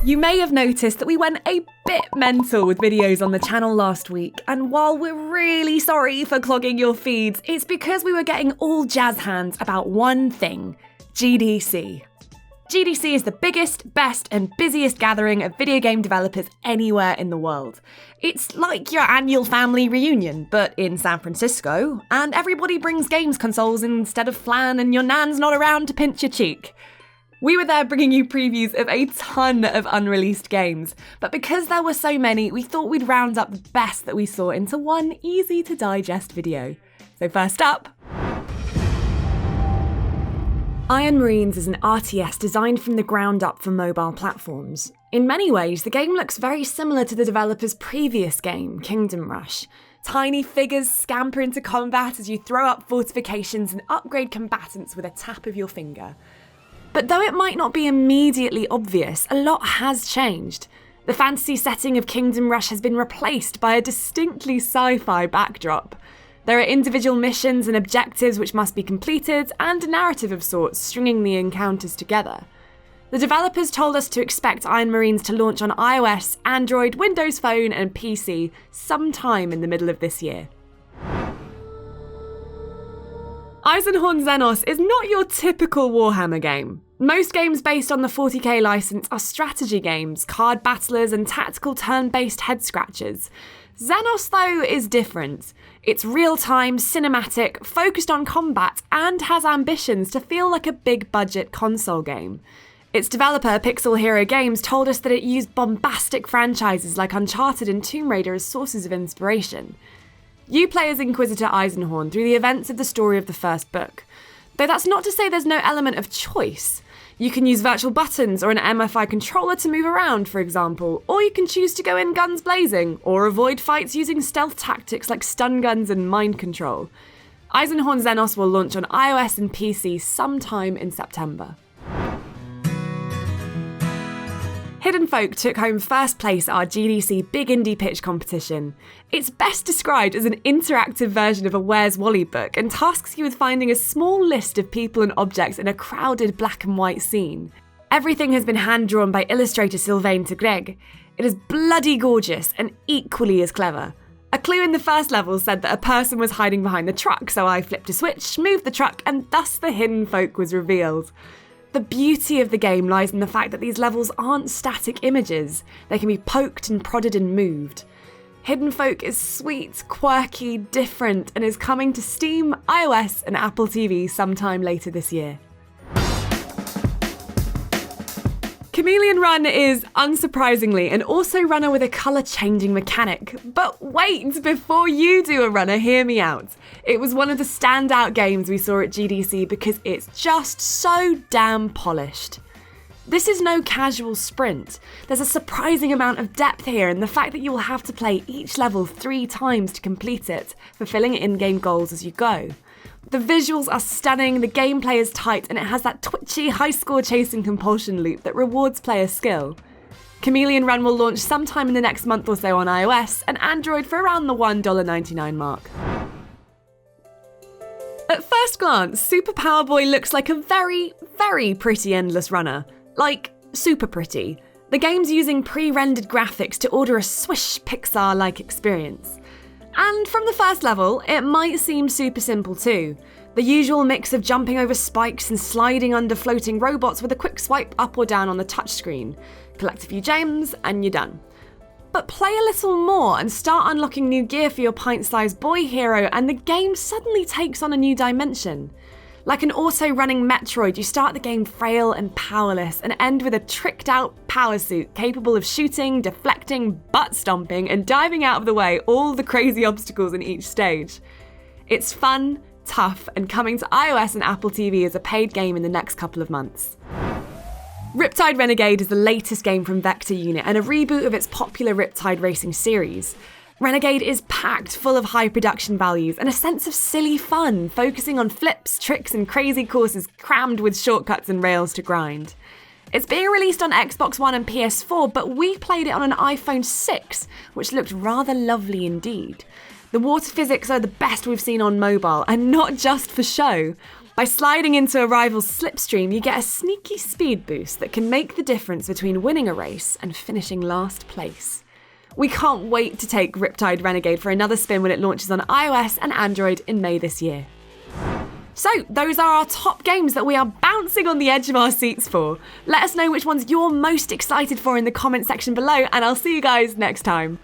You may have noticed that we went a bit mental with videos on the channel last week, and while we're really sorry for clogging your feeds, it's because we were getting all jazz hands about one thing: GDC. GDC is the biggest, best, and busiest gathering of video game developers anywhere in the world. It's like your annual family reunion, but in San Francisco, and everybody brings games consoles instead of flan, and your nan's not around to pinch your cheek. We were there bringing you previews of a ton of unreleased games, but because there were so many, we thought we'd round up the best that we saw into one easy-to-digest video. So first up, Iron Marines is an RTS designed from the ground up for mobile platforms. In many ways, the game looks very similar to the developer's previous game, Kingdom Rush. Tiny figures scamper into combat as you throw up fortifications and upgrade combatants with a tap of your finger. But though it might not be immediately obvious, a lot has changed. The fantasy setting of Kingdom Rush has been replaced by a distinctly sci-fi backdrop. There are individual missions and objectives which must be completed, and a narrative of sorts stringing the encounters together. The developers told us to expect Iron Marines to launch on iOS, Android, Windows Phone and PC sometime in the middle of this year. Eisenhorn Xenos is not your typical Warhammer game. Most games based on the 40k license are strategy games, card battlers and tactical turn-based head-scratchers. Xenos, though, is different. It's real-time, cinematic, focused on combat, and has ambitions to feel like a big-budget console game. Its developer, Pixel Hero Games, told us that it used bombastic franchises like Uncharted and Tomb Raider as sources of inspiration. You play as Inquisitor Eisenhorn through the events of the story of the first book. Though that's not to say there's no element of choice. You can use virtual buttons or an MFI controller to move around, for example, or you can choose to go in guns blazing, or avoid fights using stealth tactics like stun guns and mind control. Eisenhorn Xenos will launch on iOS and PC sometime in September. Hidden Folk took home first place at our GDC Big Indie Pitch competition. It's best described as an interactive version of a Where's Wally book and tasks you with finding a small list of people and objects in a crowded black and white scene. Everything has been hand-drawn by illustrator Sylvain Tegreg. It is bloody gorgeous and equally as clever. A clue in the first level said that a person was hiding behind the truck, so I flipped a switch, moved the truck, and thus the Hidden Folk was revealed. The beauty of the game lies in the fact that these levels aren't static images. They can be poked and prodded and moved. Hidden Folk is sweet, quirky, different, and is coming to Steam, iOS, and Apple TV sometime later this year. Chameleon Run is, unsurprisingly, an auto-runner with a colour-changing mechanic. But wait, before you do a runner, hear me out. It was one of the standout games we saw at GDC because it's just so damn polished. This is no casual sprint. There's a surprising amount of depth here, and the fact that you will have to play each level 3 times to complete it, fulfilling in-game goals as you go. The visuals are stunning, the gameplay is tight, and it has that twitchy, high-score chasing compulsion loop that rewards player skill. Chameleon Run will launch sometime in the next month or so on iOS and Android for around the $1.99 mark. At first glance, Superpower Boy looks like a very, very pretty endless runner. Like, super pretty. The game's using pre-rendered graphics to order a swish Pixar-like experience. And from the first level, it might seem super simple too. The usual mix of jumping over spikes and sliding under floating robots with a quick swipe up or down on the touchscreen. Collect a few gems and you're done. But play a little more and start unlocking new gear for your pint-sized boy hero, and the game suddenly takes on a new dimension. Like an auto-running Metroid, you start the game frail and powerless and end with a tricked-out power suit capable of shooting, deflecting, butt-stomping, and diving out of the way all the crazy obstacles in each stage. It's fun, tough, and coming to iOS and Apple TV as a paid game in the next couple of months. Riptide Renegade is the latest game from Vector Unit and a reboot of its popular Riptide racing series. Renegade is packed full of high production values and a sense of silly fun, focusing on flips, tricks and crazy courses crammed with shortcuts and rails to grind. It's being released on Xbox One and PS4, but we played it on an iPhone 6, which looked rather lovely indeed. The water physics are the best we've seen on mobile, and not just for show. By sliding into a rival's slipstream, you get a sneaky speed boost that can make the difference between winning a race and finishing last place. We can't wait to take Riptide Renegade for another spin when it launches on iOS and Android in May this year. So, those are our top games that we are bouncing on the edge of our seats for. Let us know which ones you're most excited for in the comment section below, and I'll see you guys next time.